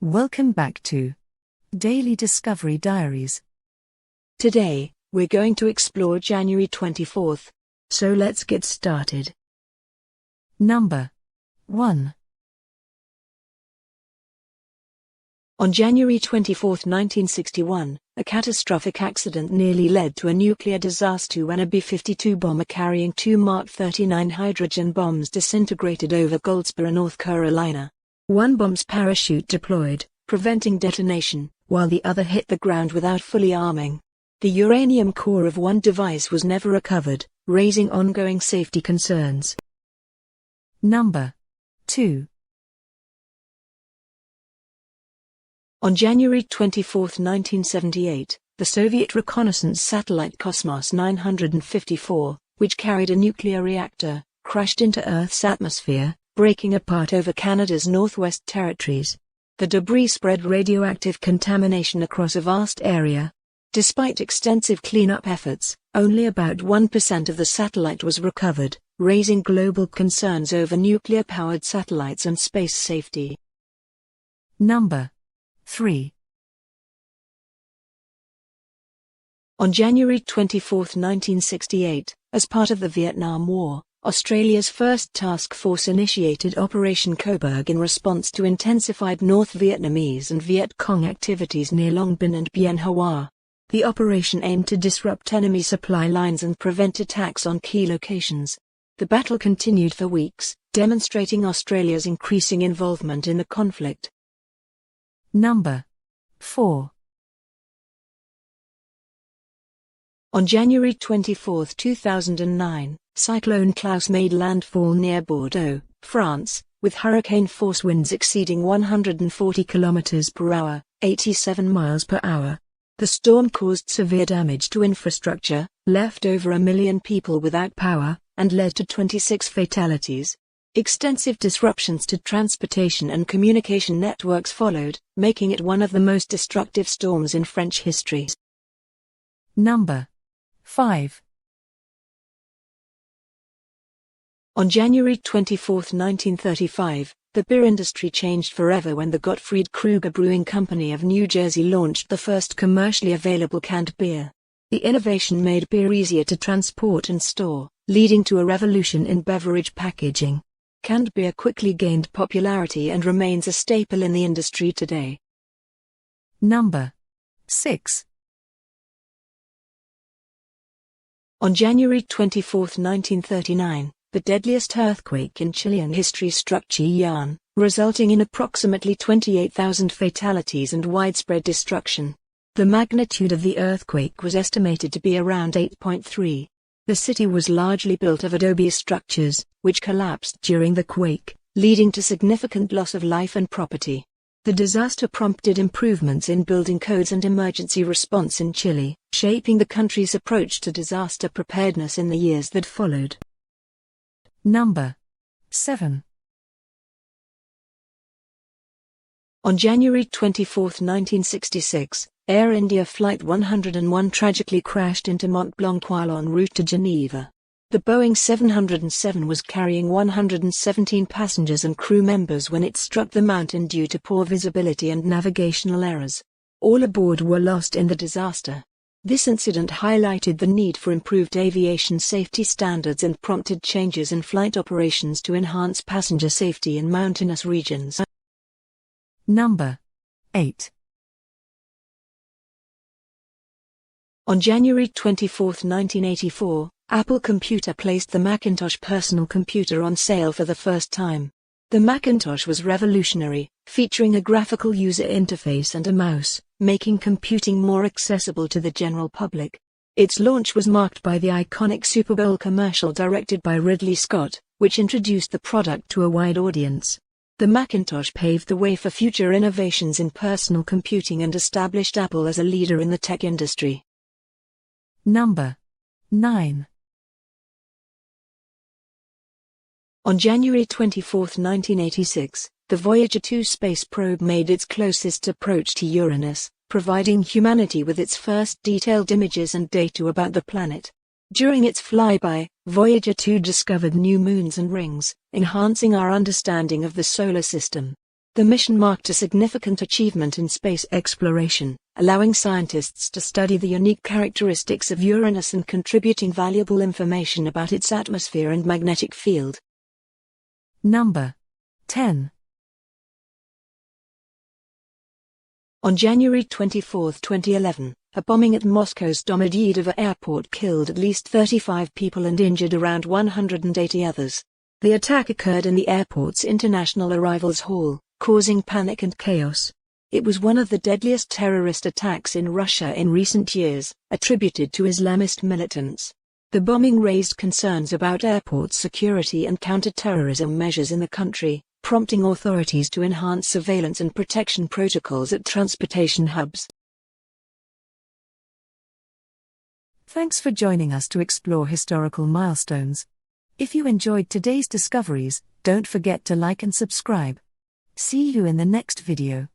Welcome back to Daily Discovery Diaries. Today, we're going to explore January 24th. So let's get started. Number 1. On January 24, 1961, a catastrophic accident nearly led to a nuclear disaster when a B-52 bomber carrying two Mark 39 hydrogen bombs disintegrated over Goldsboro, North Carolina. One bomb's parachute deployed, preventing detonation, while the other hit the ground without fully arming. The uranium core of one device was never recovered, raising ongoing safety concerns. Number 2. On January 24, 1978, the Soviet reconnaissance satellite Cosmos 954, which carried a nuclear reactor, crashed into Earth's atmosphere, breaking apart over Canada's Northwest Territories. The debris spread radioactive contamination across a vast area. Despite extensive cleanup efforts, only about 1% of the satellite was recovered, raising global concerns over nuclear-powered satellites and space safety. Number 3. On January 24, 1968, as part of the Vietnam War, Australia's first task force initiated Operation Coburg in response to intensified North Vietnamese and Viet Cong activities near Long Binh and Bien Hoa. The operation aimed to disrupt enemy supply lines and prevent attacks on key locations. The battle continued for weeks, demonstrating Australia's increasing involvement in the conflict. Number 4. On January 24, 2009, Cyclone Klaus made landfall near Bordeaux, France, with hurricane-force winds exceeding 140 km per hour, 87 miles per hour. The storm caused severe damage to infrastructure, left over 1 million people without power, and led to 26 fatalities. Extensive disruptions to transportation and communication networks followed, making it one of the most destructive storms in French history. Number 5. On January 24, 1935, the beer industry changed forever when the Gottfried Kruger Brewing Company of New Jersey launched the first commercially available canned beer. The innovation made beer easier to transport and store, leading to a revolution in beverage packaging. Canned beer quickly gained popularity and remains a staple in the industry today. Number 6. On January 24, 1939, the deadliest earthquake in Chilean history struck Chillán, resulting in approximately 28,000 fatalities and widespread destruction. The magnitude of the earthquake was estimated to be around 8.3. The city was largely built of adobe structures, which collapsed during the quake, leading to significant loss of life and property. The disaster prompted improvements in building codes and emergency response in Chile, shaping the country's approach to disaster preparedness in the years that followed. Number 7. On January 24, 1966, Air India Flight 101 tragically crashed into Mont Blanc while en route to Geneva. The Boeing 707 was carrying 117 passengers and crew members when it struck the mountain due to poor visibility and navigational errors. All aboard were lost in the disaster. This incident highlighted the need for improved aviation safety standards and prompted changes in flight operations to enhance passenger safety in mountainous regions. Number 8. On January 24, 1984, Apple Computer placed the Macintosh personal computer on sale for the first time. The Macintosh was revolutionary, featuring a graphical user interface and a mouse, making computing more accessible to the general public. Its launch was marked by the iconic Super Bowl commercial directed by Ridley Scott, which introduced the product to a wide audience. The Macintosh paved the way for future innovations in personal computing and established Apple as a leader in the tech industry. Number 9. On January 24, 1986, the Voyager 2 space probe made its closest approach to Uranus, providing humanity with its first detailed images and data about the planet. During its flyby, Voyager 2 discovered new moons and rings, enhancing our understanding of the solar system. The mission marked a significant achievement in space exploration, allowing scientists to study the unique characteristics of Uranus and contributing valuable information about its atmosphere and magnetic field. Number 10. On January 24, 2011, a bombing at Moscow's Domodedovo airport killed at least 35 people and injured around 180 others. The attack occurred in the airport's International Arrivals Hall, causing panic and chaos. It was one of the deadliest terrorist attacks in Russia in recent years, attributed to Islamist militants. The bombing raised concerns about airport security and counter-terrorism measures in the country, prompting authorities to enhance surveillance and protection protocols at transportation hubs. Thanks for joining us to explore historical milestones. If you enjoyed today's discoveries, don't forget to like and subscribe. See you in the next video.